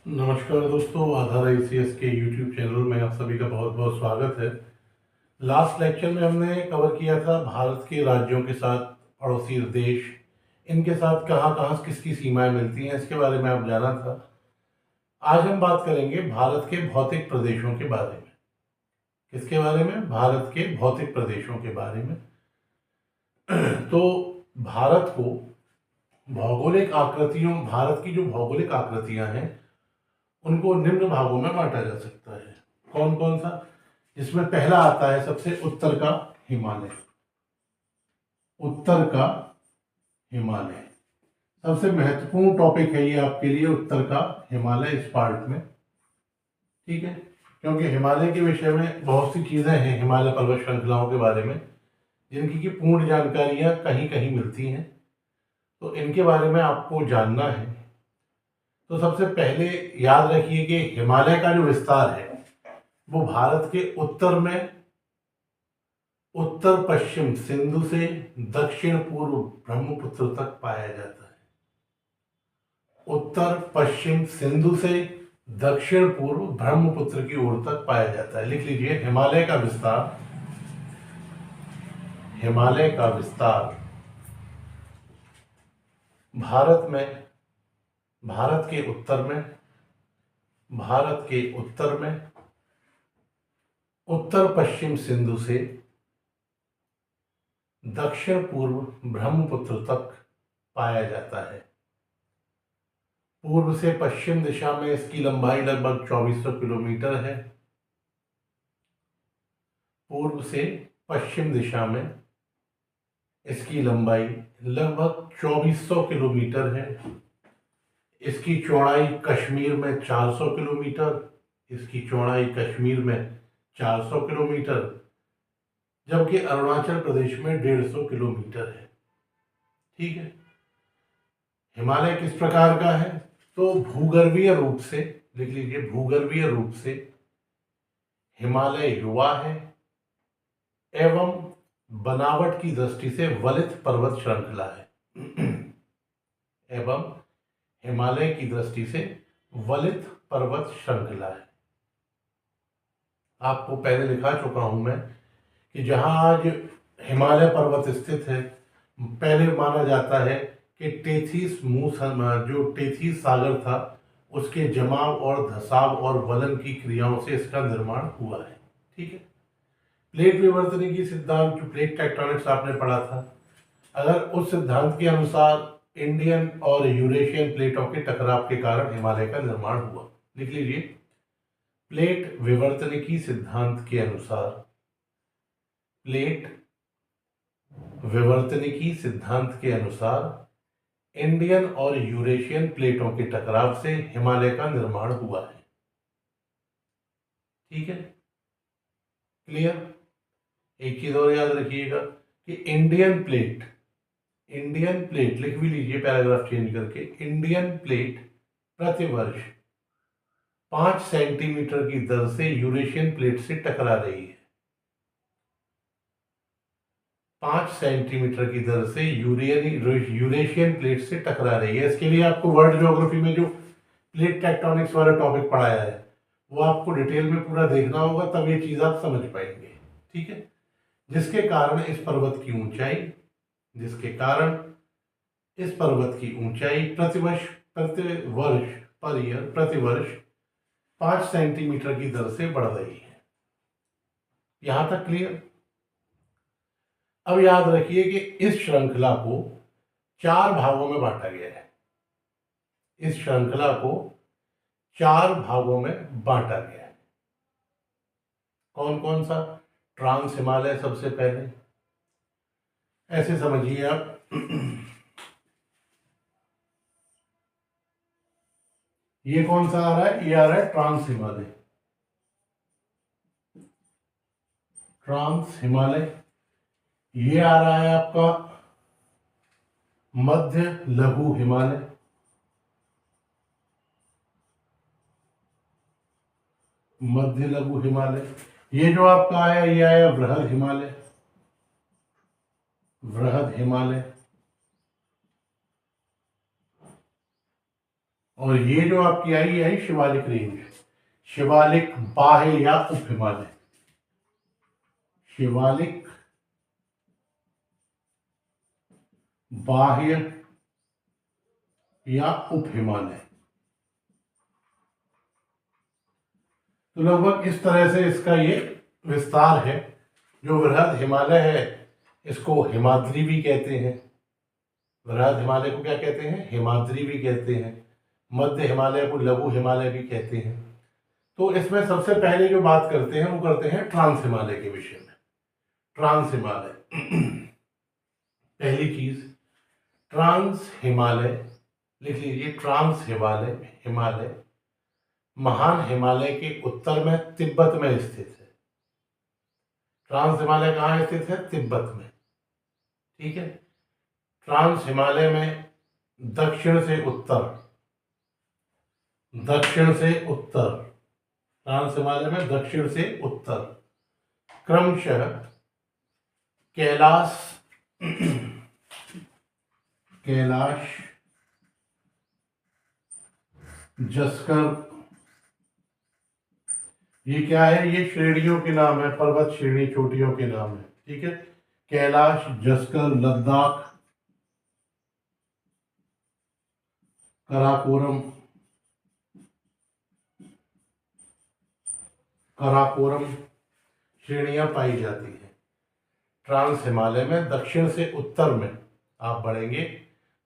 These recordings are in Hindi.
नमस्कार दोस्तों, आधार ICS के YouTube चैनल में आप सभी का बहुत बहुत स्वागत है। लास्ट लेक्चर में हमने कवर किया था भारत के राज्यों के साथ पड़ोसी देश, इनके साथ कहाँ कहाँ किसकी सीमाएं मिलती हैं, इसके बारे में आप जाना था। आज हम बात करेंगे भारत के भौतिक प्रदेशों के बारे में। किसके बारे में? भारत के भौतिक प्रदेशों के बारे में। तो भारत को भारत की जो भौगोलिक आकृतियां हैं उनको निम्न भागों में बांटा जा सकता है। कौन कौन सा? जिसमें पहला आता है सबसे उत्तर का हिमालय। उत्तर का हिमालय सबसे महत्वपूर्ण टॉपिक है ये आपके लिए, उत्तर का हिमालय इस पार्ट में। ठीक है, क्योंकि हिमालय के विषय में बहुत सी चीजें हैं हिमालय पर्वत श्रृंखलाओं के बारे में जिनकी की पूर्ण जानकारियां कहीं कहीं मिलती हैं, तो इनके बारे में आपको जानना है। तो सबसे पहले याद रखिए कि हिमालय का जो विस्तार है वो भारत के उत्तर में उत्तर पश्चिम सिंधु से दक्षिण पूर्व ब्रह्मपुत्र तक पाया जाता है। उत्तर पश्चिम सिंधु से दक्षिण पूर्व ब्रह्मपुत्र की ओर तक पाया जाता है। लिख लीजिए, हिमालय का विस्तार, हिमालय का विस्तार भारत में, भारत के उत्तर में, भारत के उत्तर में उत्तर पश्चिम सिंधु से दक्षिण पूर्व ब्रह्मपुत्र तक पाया जाता है। पूर्व से पश्चिम दिशा में इसकी लंबाई लगभग 2400 किलोमीटर है। पूर्व से पश्चिम दिशा में इसकी लंबाई लगभग 2400 किलोमीटर है। इसकी चौड़ाई कश्मीर में 400 किलोमीटर, इसकी चौड़ाई कश्मीर में 400 किलोमीटर, जबकि अरुणाचल प्रदेश में 150 किलोमीटर है। ठीक है, हिमालय किस प्रकार का है? तो भूगर्भीय रूप से, लिख लीजिए, भूगर्भीय रूप से हिमालय युवा है एवं बनावट की दृष्टि से वलित पर्वत श्रृंखला है। एवं हिमालय की दृष्टि से वलित पर्वत श्रृंखला है। आपको पहले लिखा चुका हूं मैं कि जहां आज हिमालय पर्वत स्थित है, पहले माना जाता है कि टेथिस जो टेथिस सागर था उसके जमाव और धसाव और वलन की क्रियाओं से इसका निर्माण हुआ है। ठीक है, प्लेट विवर्तनिकी सिद्धांत, जो प्लेट टेक्टोनिक्स आपने पढ़ा था, अगर उस सिद्धांत के अनुसार इंडियन और यूरेशियन प्लेटों के टकराव के कारण हिमालय का निर्माण हुआ। लिख लीजिए, प्लेट विवर्तनिकी सिद्धांत के अनुसार, प्लेट विवर्तनिकी सिद्धांत के अनुसार इंडियन और यूरेशियन प्लेटों के टकराव से हिमालय का निर्माण हुआ है। ठीक है, क्लियर? एक चीज और याद रखिएगा कि इंडियन प्लेट लिख भी लीजिए पैराग्राफ चेंज करके, इंडियन प्लेट प्रतिवर्ष 5 सेंटीमीटर की दर से यूरेशियन प्लेट से टकरा रही है। 5 सेंटीमीटर की दर से यूरेशियन प्लेट से टकरा रही है। इसके लिए आपको वर्ल्ड ज्योग्राफी में जो प्लेट टेक्टोनिक्स वाला टॉपिक पढ़ाया है वो आपको डिटेल में पूरा देखना होगा, तब ये चीज आप समझ पाएंगे। ठीक है, जिसके कारण इस पर्वत की ऊंचाई, प्रतिवर्ष 5 सेंटीमीटर की दर से बढ़ रही है। यहां तक क्लियर? अब याद रखिए कि इस श्रृंखला को 4 भागों में बांटा गया है। इस श्रृंखला को 4 भागों में बांटा गया है। कौन कौन सा? ट्रांस हिमालय सबसे पहले, ऐसे समझिए आप, ये कौन सा आ रहा है? ये आ रहा है ट्रांस हिमालय। ट्रांस हिमालय। ये आ रहा है आपका मध्य लघु हिमालय। मध्य लघु हिमालय। ये जो आपका आया, ये आया वृहद हिमालय। वृहद हिमालय। और ये जो आपकी आई है शिवालिक रेंज, शिवालिक बाह्य या उप हिमालय, शिवालिक बाह्य या उप हिमालय। तो लगभग इस तरह से इसका ये विस्तार है। जो वृहद हिमालय है इसको हिमाद्री भी कहते हैं, वृहद हिमालय को क्या कहते हैं, हिमाद्री भी कहते हैं। मध्य हिमालय को लघु हिमालय भी कहते हैं। तो इसमें सबसे पहले जो बात करते हैं वो करते हैं ट्रांस हिमालय के विषय में। ट्रांस हिमालय पहली चीज, ट्रांस हिमालय लिख लीजिए। ट्रांस हिमालय, हिमालय महान हिमालय के उत्तर में तिब्बत में स्थित है। ट्रांस हिमालय कहाँ स्थित है, तिब्बत में, ठीक है। ट्रांस हिमालय में दक्षिण से उत्तर, दक्षिण से उत्तर, ट्रांस हिमालय में दक्षिण से उत्तर क्रमशः कैलाश, कैलाश, जस्कर, ये क्या है, ये श्रेणियों के नाम है, पर्वत श्रेणी चोटियों के नाम है, ठीक है। कैलाश, जस्कर, लद्दाख, कराकोरम, कराकोरम श्रेणियां पाई जाती हैं। ट्रांस हिमालय में दक्षिण से उत्तर में आप बढ़ेंगे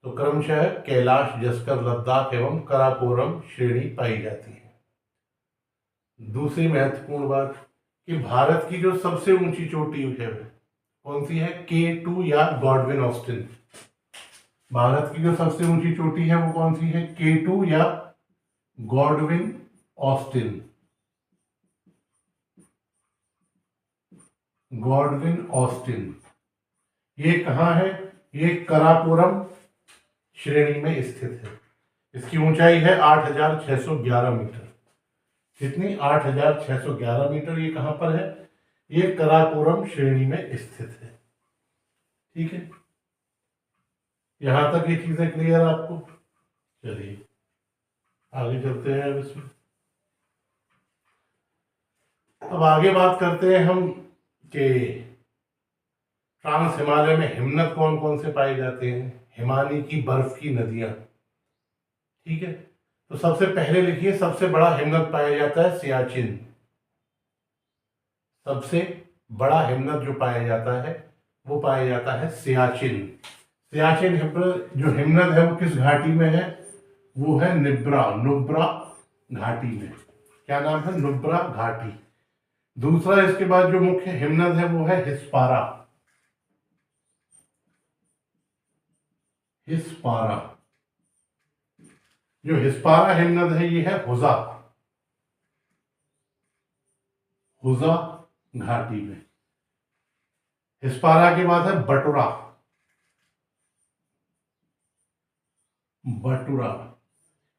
तो क्रमशः कैलाश, जस्कर, लद्दाख एवं कराकोरम श्रेणी पाई जाती है। दूसरी महत्वपूर्ण बात कि भारत की जो सबसे ऊंची चोटी है कौन सी है, K2 या गॉडविन ऑस्टिन। भारत की जो सबसे ऊंची चोटी है वो कौन सी है, K2 या गॉडविन ऑस्टिन, गॉडविन ऑस्टिन। ये कहाँ है, ये कराकोरम श्रेणी में स्थित है। इसकी ऊंचाई है 8,611 मीटर। कितनी, 8,611 मीटर। ये कहां पर है, ये कराकोरम श्रेणी में स्थित है, ठीक है। यहां तक ये चीजें क्लियर आपको। चलिए आगे चलते हैं। अब इसमें अब आगे बात करते हैं हम कि ट्रांस हिमालय में हिमनद कौन कौन से पाए जाते हैं, हिमानी की बर्फ की नदियां, ठीक है। तो सबसे पहले लिखिए, सबसे बड़ा हिमनद पाया जाता है सियाचिन। सबसे बड़ा हिमनद जो पाया जाता है वो पाया जाता है सियाचिन। सियाचिन जो हिमनद है वो किस घाटी में है, वो है नुब्रा, नुब्रा घाटी में। क्या नाम है, नुब्रा घाटी। दूसरा इसके बाद जो मुख्य हिमनद है वो है हिस्पारा, हिस्पारा। जो हिस्पारा हिमनद है ये है हुजा, हुजा घाटी में। हिस्पारा के बाद है बटुरा, बटुरा।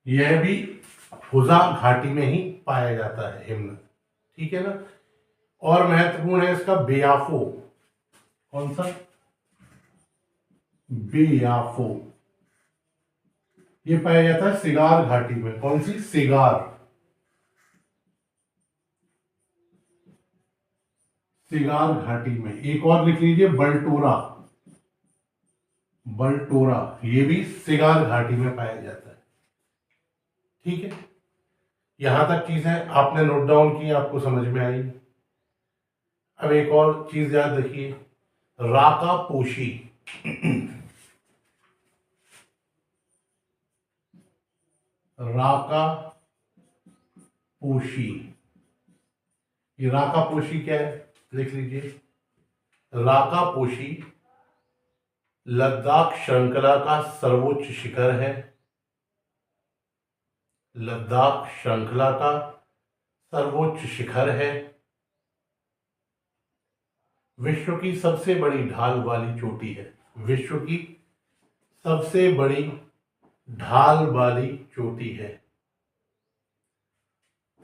यह भी हुजा घाटी में ही पाया जाता है हिमनद, ठीक है ना। और महत्वपूर्ण है इसका बेयाफो। कौन सा, बेयाफो। ये पाया जाता है सिगार घाटी में। कौन सी, सिगार, सिगार घाटी में। एक और लिख लीजिए बल्टोरा, बल्टोरा। ये भी सिगार घाटी में पाया जाता है, ठीक है। यहां तक चीजें आपने नोट डाउन की, आपको समझ में आई। अब एक और चीज याद रखिए, राका पोशी। राका पोशी, ये राका पोशी क्या है, लिख लीजिए। राका पोशी लद्दाख श्रृंखला का सर्वोच्च शिखर है, लद्दाख श्रृंखला का सर्वोच्च शिखर है। विश्व की सबसे बड़ी ढाल वाली चोटी है, विश्व की सबसे बड़ी ढाल वाली चोटी है।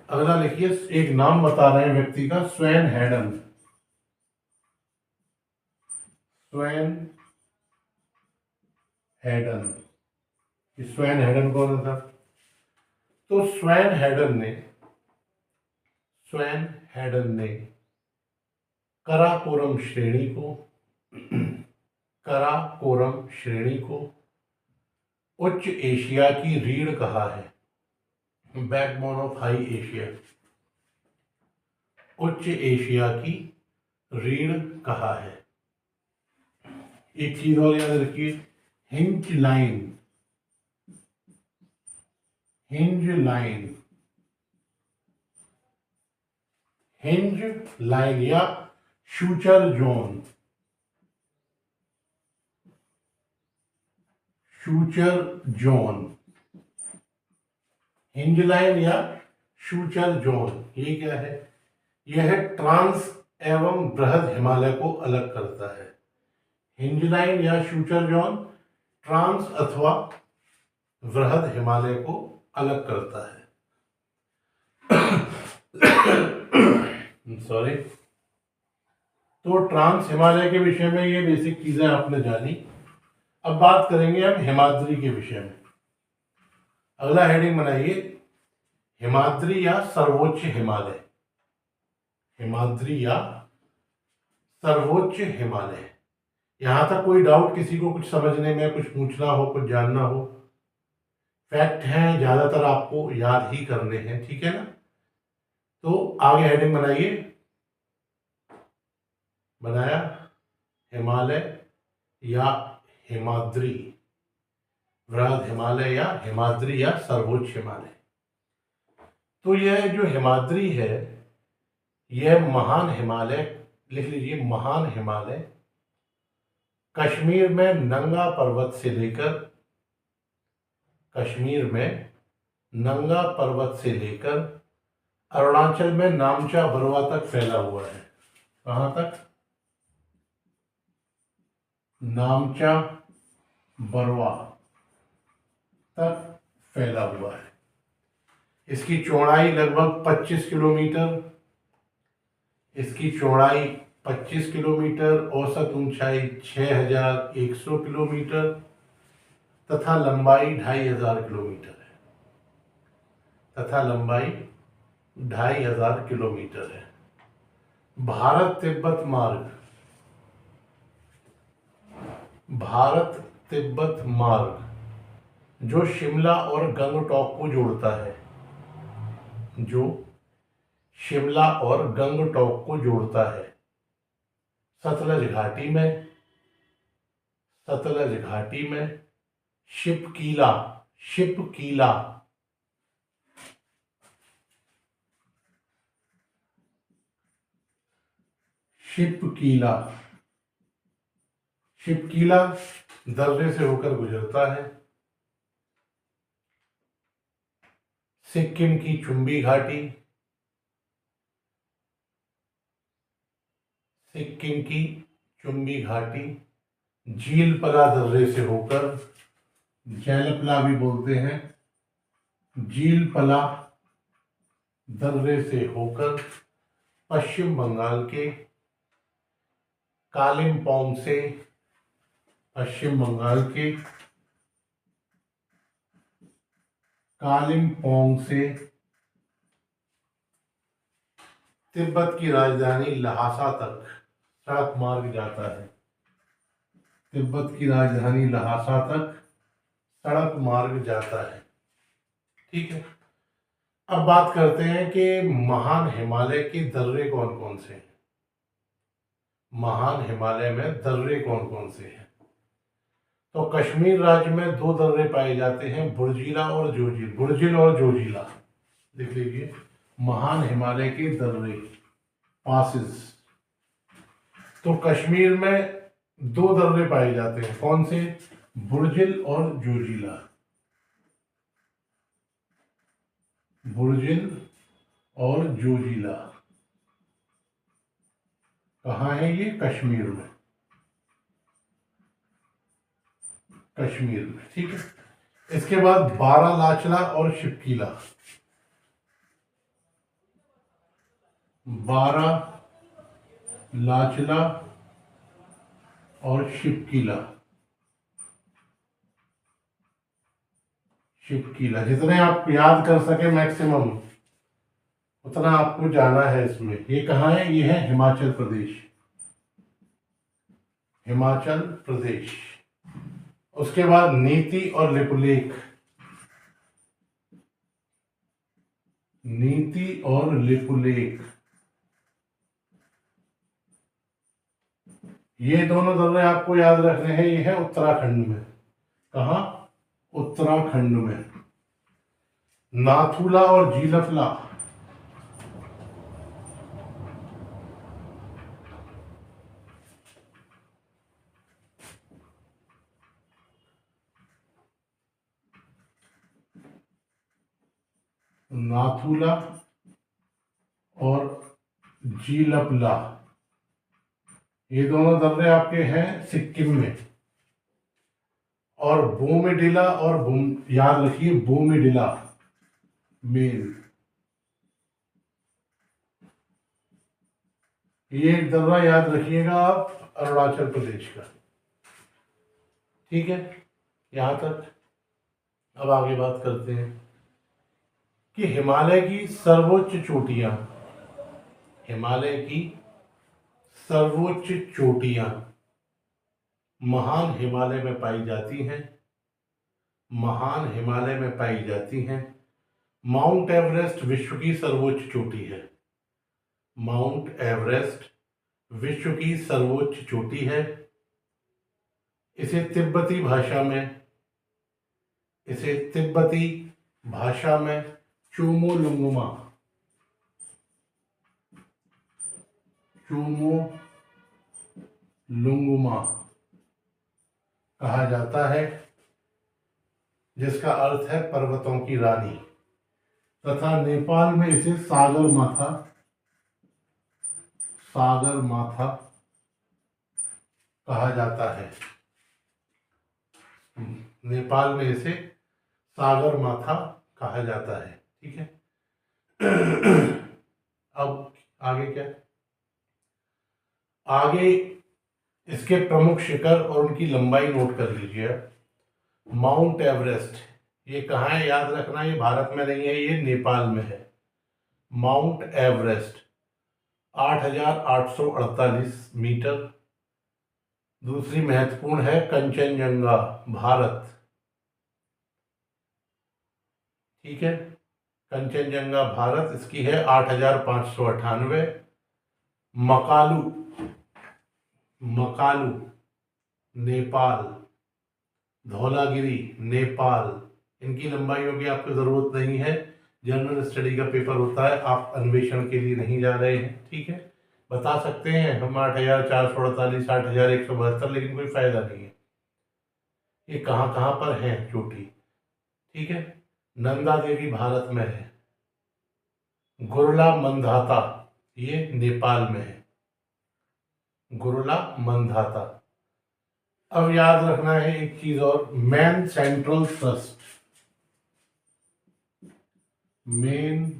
अगला लिखिए, एक नाम बता रहे हैं व्यक्ति का, swan Hayden, swan Hayden. Swan Hayden कौन था, तो स्वैन हैडन ने कराकोरम श्रेणी को उच्च एशिया की रीढ़ कहा है, बैकबोन ऑफ हाई एशिया, उच्च एशिया की रीढ़ कहा है। एक चीज और याद रखिए, हिंज लाइन या शूचर जोन, हिंज लाइन या शूचर जोन, ये क्या है? यह ट्रांस एवं बृहद हिमालय को अलग करता है। हिंज लाइन या शूचर जोन ट्रांस अथवा बृहद हिमालय को अलग करता है। सॉरी। तो ट्रांस हिमालय के विषय में ये बेसिक चीजें आपने जानी। अब बात करेंगे हम हिमाद्री के विषय में। अगला हेडिंग बनाइए, हिमाद्री या सर्वोच्च हिमालय। हिमाद्री या सर्वोच्च हिमालय। यहां तक कोई डाउट किसी को, कुछ समझने में, कुछ पूछना हो, कुछ जानना हो? फैक्ट हैं, ज्यादातर आपको याद ही करने हैं, ठीक है ना? तो आगे हेडिंग बनाया हिमालय या हिमाद्री, बृहद हिमालय या हिमाद्री या सर्वोच्च हिमालय। तो यह जो हिमाद्री है, यह महान हिमालय, लिख लीजिए, महान हिमालय कश्मीर में नंगा पर्वत से लेकर अरुणाचल में नामचा बरवा तक फैला हुआ है। कहां तक? नामचा बरवा तक फैला हुआ है। इसकी चौड़ाई लगभग 25 किलोमीटर, औसत ऊंचाई 6100 किलोमीटर तथा लंबाई 2500 किलोमीटर है। भारत तिब्बत मार्ग जो शिमला और गंगटोक को जोड़ता है, सतलज घाटी में शिपकीला दर्रे से होकर गुजरता है। सिक्किम की चुंबी घाटी झीलपला दर्रे से होकर, जैलपला भी बोलते हैं, झीलपला दर्रे से होकर पश्चिम बंगाल के कालिम्पोंग से तिब्बत की राजधानी लहासा तक सड़क मार्ग जाता है। ठीक है। अब बात करते हैं कि महान हिमालय के दर्रे कौन कौन से हैं। महान हिमालय में दर्रे कौन कौन से हैं? तो कश्मीर राज्य में 2 दर्रे पाए जाते हैं, बुर्जिला और जोजिला। लिख लीजिए, महान हिमालय के दर्रे, पासेस। तो कश्मीर में 2 दर्रे पाए जाते हैं, कौन से? बुर्जिल और जोजिला। कहाँ है ये? कश्मीर में। ठीक है। इसके बाद बारालाचला और शिपकीला। शिवकीला, जितने आप याद कर सके मैक्सिमम उतना आपको जाना है इसमें। ये कहाँ है? ये है हिमाचल प्रदेश, हिमाचल प्रदेश। उसके बाद नीति और लिपुलेख, नीति और लिपुलेख, ये दोनों दर्रे आपको याद रखने हैं। ये है उत्तराखंड में। कहाँ? उत्तराखंड में। नाथुला और जीलफला, नाथुला और जीलफला, ये दोनों दर्रे आपके हैं सिक्किम में। और बोमेडिला और याद रखिए बोमेडिला मेन, ये एक दर्रा याद रखिएगा आप, अरुणाचल प्रदेश का। ठीक है, यहां तक। अब आगे बात करते हैं कि हिमालय की सर्वोच्च चोटियां, हिमालय की सर्वोच्च चोटियां महान हिमालय में पाई जाती हैं, महान हिमालय में पाई जाती हैं। माउंट एवरेस्ट विश्व की सर्वोच्च चोटी है, माउंट एवरेस्ट विश्व की सर्वोच्च चोटी है। इसे तिब्बती भाषा में, इसे तिब्बती भाषा में चोमोलुंगमा, चोमोलुंगमा कहा जाता है, जिसका अर्थ है पर्वतों की रानी। तथा नेपाल में इसे सागर माथा, सागर माथा कहा जाता है। नेपाल में इसे सागर माथा कहा जाता है। ठीक है। अब आगे क्या? आगे इसके प्रमुख शिखर और उनकी लंबाई नोट कर लीजिए। माउंट एवरेस्ट, ये कहाँ है याद रखना, ये भारत में नहीं है, ये नेपाल में है। Mount Everest 8,848 metre. दूसरी महत्वपूर्ण है कंचनजंगा, भारत। ठीक है, कंचनजंगा भारत, इसकी है 8,598। मकालू, मकालू नेपाल, धौलागिरी नेपाल, इनकी लंबाइयों की आपको जरूरत नहीं है, जनरल स्टडी का पेपर होता है, आप अन्वेषण के लिए नहीं जा रहे हैं। ठीक है, बता सकते हैं हम 8,448, 8,172, लेकिन कोई फायदा नहीं है। ये कहाँ कहाँ पर है चोटी? ठीक है, नंदा देवी भारत में है, गुरला मंदाता ये नेपाल में है, गुरला मंदाता। अब याद रखना है एक चीज और, main central thrust, main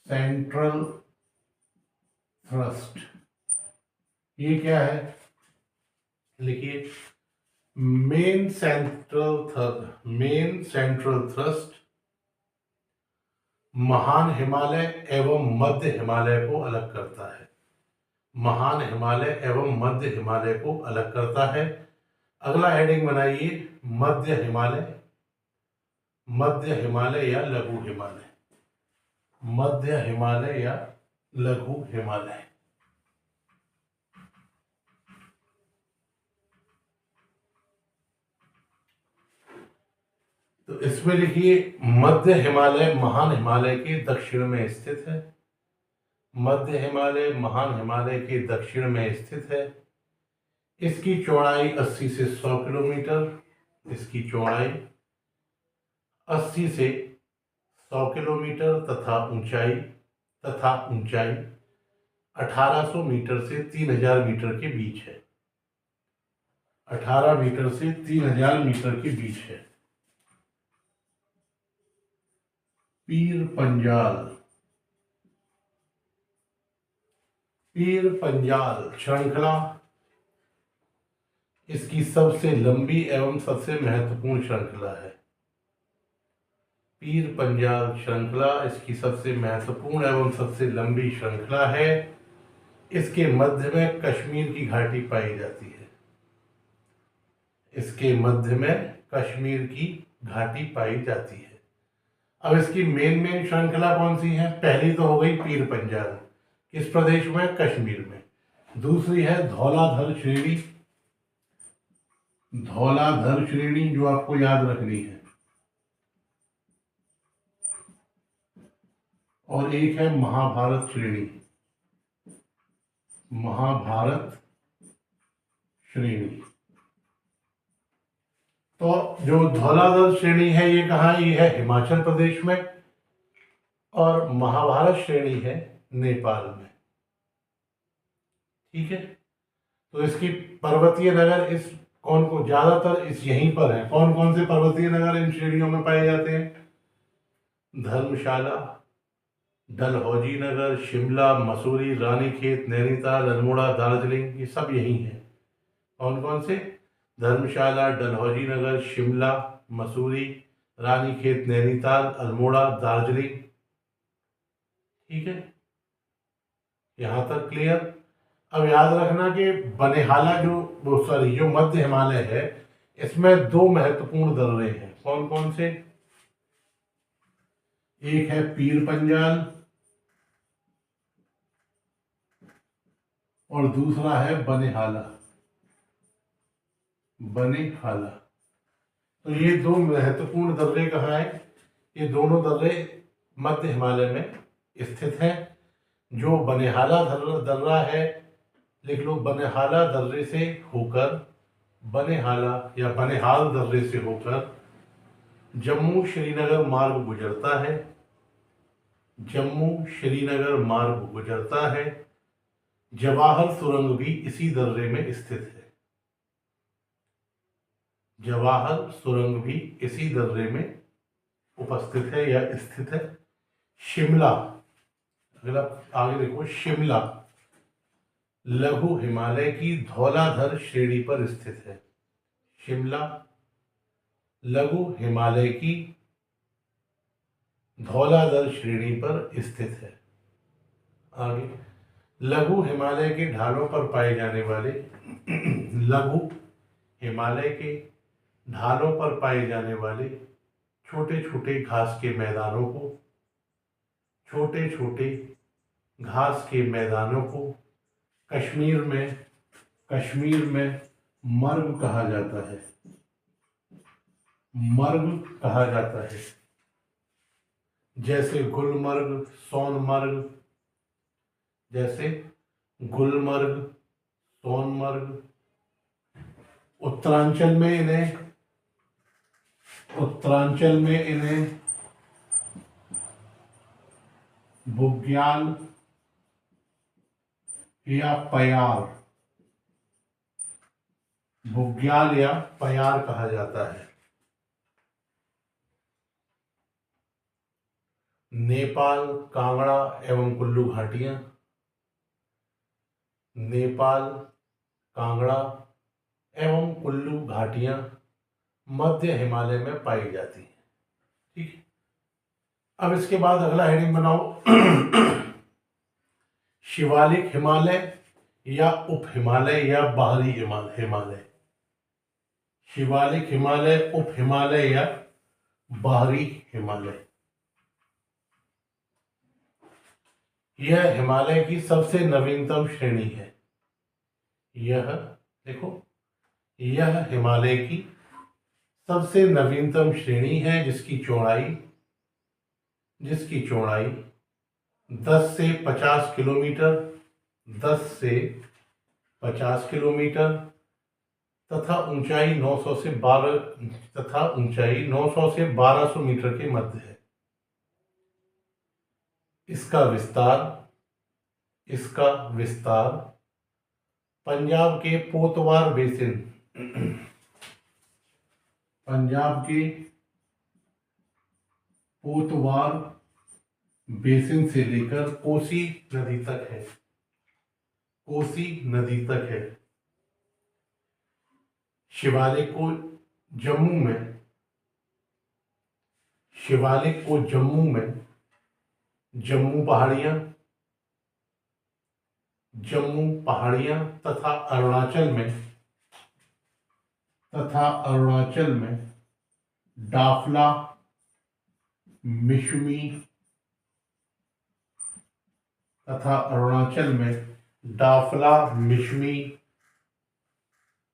central thrust, ये क्या है? लिखिए, मेन सेंट्रल थ्रस्ट महान हिमालय एवं मध्य हिमालय को अलग करता है, महान हिमालय एवं मध्य हिमालय को अलग करता है। अगला हेडिंग बनाइए, मध्य हिमालय, मध्य हिमालय या लघु हिमालय, मध्य हिमालय या लघु हिमालय। तो इसमें लिखिए, मध्य हिमालय महान हिमालय के दक्षिण में स्थित है, मध्य हिमालय महान हिमालय के दक्षिण में स्थित है। इसकी चौड़ाई 80 से 100 किलोमीटर, इसकी चौड़ाई 80 से 100 किलोमीटर तथा ऊंचाई 1800 मीटर से 3000 मीटर के बीच है, 18 मीटर से 3000 मीटर के बीच है। पीर पंजाल, पीर पंजाल श्रृंखला इसकी सबसे लंबी एवं सबसे महत्वपूर्ण श्रृंखला है। पीर पंजाल श्रृंखला इसकी सबसे महत्वपूर्ण एवं सबसे लंबी श्रृंखला है। इसके मध्य में कश्मीर की घाटी पाई जाती है। इसके मध्य में कश्मीर की घाटी पाई जाती है। अब इसकी मेन श्रृंखला कौन सी है? पहली तो हो गई पीर पंजाल, किस प्रदेश में? कश्मीर में। दूसरी है धौलाधर श्रेणी, धौलाधर श्रेणी जो आपको याद रखनी है। और एक है महाभारत श्रेणी, महाभारत श्रेणी। तो जो धौलाधर श्रेणी है ये कहाँ? ये है हिमाचल प्रदेश में। और महाभारत श्रेणी है नेपाल में। ठीक है, तो इसकी पर्वतीय नगर इस कौन को ज्यादातर इस यहीं पर है। कौन कौन से पर्वतीय नगर इन श्रेणियों में पाए जाते हैं? धर्मशाला, डलहौजी नगर, शिमला, मसूरी, रानीखेत, नैनीताल, अल्मोड़ा, दार्जिलिंग, ये सब यही हैं। कौन कौन से? धर्मशाला, डलहौजी नगर, शिमला, मसूरी, रानीखेत, नैनीताल, अल्मोड़ा, दार्जिलिंग। ठीक है, यहां तक क्लियर। अब याद रखना कि बनेहाला जो मध्य हिमालय है इसमें दो महत्वपूर्ण दर्रे हैं। कौन कौन से? एक है पीर पंजाल और दूसरा है बनेहाला, बनेहाला। तो ये दो महत्वपूर्ण दर्रे कहाँ हैं? ये दोनों दर्रे मध्य हिमालय में स्थित हैं। जो बनेहाला दर्रा है, लिख लो, बनेहाला दर्रे से होकर, बनेहाला या बनेहाल दर्रे से होकर जम्मू श्रीनगर मार्ग गुजरता है। जम्मू श्रीनगर मार्ग गुजरता है। जवाहर सुरंग भी इसी दर्रे में स्थित है। जवाहर सुरंग भी इसी दर्रे में उपस्थित है या स्थित है। शिमला, अगर आप आगे देखो, शिमला लघु हिमालय की धौलाधर श्रेणी पर स्थित है। शिमला लघु हिमालय की धौलाधर श्रेणी पर स्थित है। आगे, लघु हिमालय के ढालों पर पाए जाने वाले लघु हिमालय के ढालों पर पाए जाने वाले छोटे छोटे घास के मैदानों को, छोटे छोटे घास के मैदानों को कश्मीर में मर्ग कहा जाता है। मर्ग कहा जाता है। जैसे गुलमर्ग, सोनमर्ग, जैसे गुलमर्ग, सोनमर्ग। उत्तरांचल में इन्हें बुग्याल या पयार, बुग्याल या पयार कहा जाता है। नेपाल, कांगड़ा एवं कुल्लू घाटियां, नेपाल, कांगड़ा एवं कुल्लू घाटियां मध्य हिमालय में पाई जाती हैं। ठीक है, अब इसके बाद अगला हेडिंग बनाओ शिवालिक हिमालय या उप हिमालय या बाहरी हिमालय। शिवालिक हिमालय, उप हिमालय या बाहरी हिमालय। यह हिमालय की सबसे नवीनतम श्रेणी है। यह देखो, यह हिमालय की सबसे नवीनतम श्रेणी है जिसकी चौड़ाई 10 से 50 किलोमीटर, 10 से 50 किलोमीटर तथा ऊंचाई 900 से 1200 मीटर के मध्य है। इसका विस्तार पंजाब के पोतवार बेसिन, पंजाब के पोतवार बेसिन से लेकर कोसी नदी तक है। कोसी नदी तक है। शिवालिक को जम्मू में जम्मू पहाड़ियां तथा अरुणाचल में डाफला, मिशमी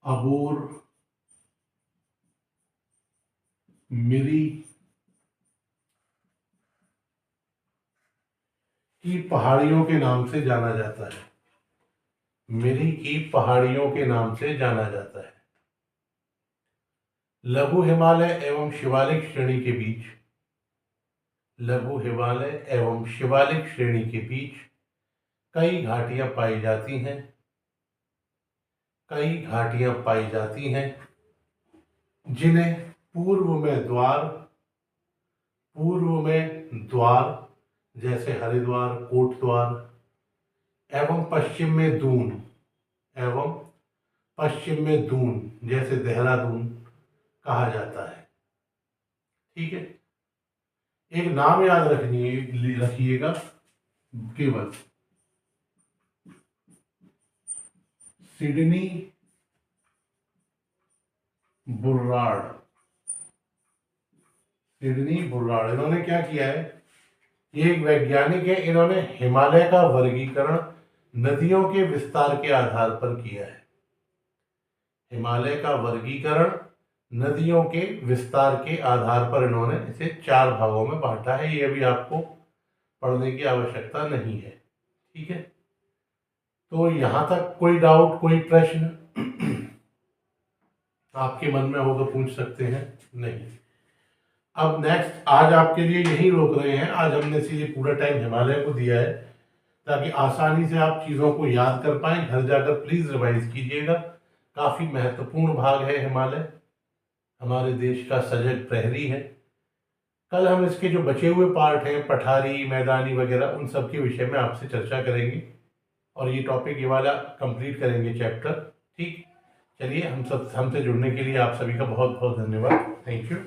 अबूर, मिरी की पहाड़ियों के नाम से जाना जाता है। लघु हिमालय एवं शिवालिक श्रेणी के बीच कई घाटियां पाई जाती हैं, जिन्हें पूर्व में द्वार जैसे हरिद्वार, कोटद्वार एवं पश्चिम में दून जैसे देहरादून कहा जाता है। ठीक है, एक नाम याद रखिएगा केवल, सिडनी बुर्राड़। इन्होंने क्या किया है, ये एक वैज्ञानिक है, इन्होंने हिमालय का वर्गीकरण नदियों के विस्तार के आधार पर किया है। इन्होंने इसे 4 भागों में बांटा है। ये भी आपको पढ़ने की आवश्यकता नहीं है। ठीक है, तो यहां तक कोई डाउट, कोई प्रश्न आपके मन में होगा, पूछ सकते हैं। नहीं, अब नेक्स्ट आज आपके लिए यही रोक रहे हैं। आज हमने सीधे पूरा टाइम हिमालय को दिया है ताकि आसानी से आप चीज़ों को याद कर पाएं। घर जाकर प्लीज़ रिवाइज कीजिएगा। काफ़ी महत्वपूर्ण भाग है हिमालय, हमारे देश का सजग प्रहरी है। कल हम इसके जो बचे हुए पार्ट हैं, पठारी, मैदानी वगैरह, उन सब के विषय में आपसे चर्चा करेंगे और ये टॉपिक ये वाला कंप्लीट करेंगे चैप्टर। ठीक, चलिए, हमसे जुड़ने के लिए आप सभी का बहुत बहुत धन्यवाद। Thank you.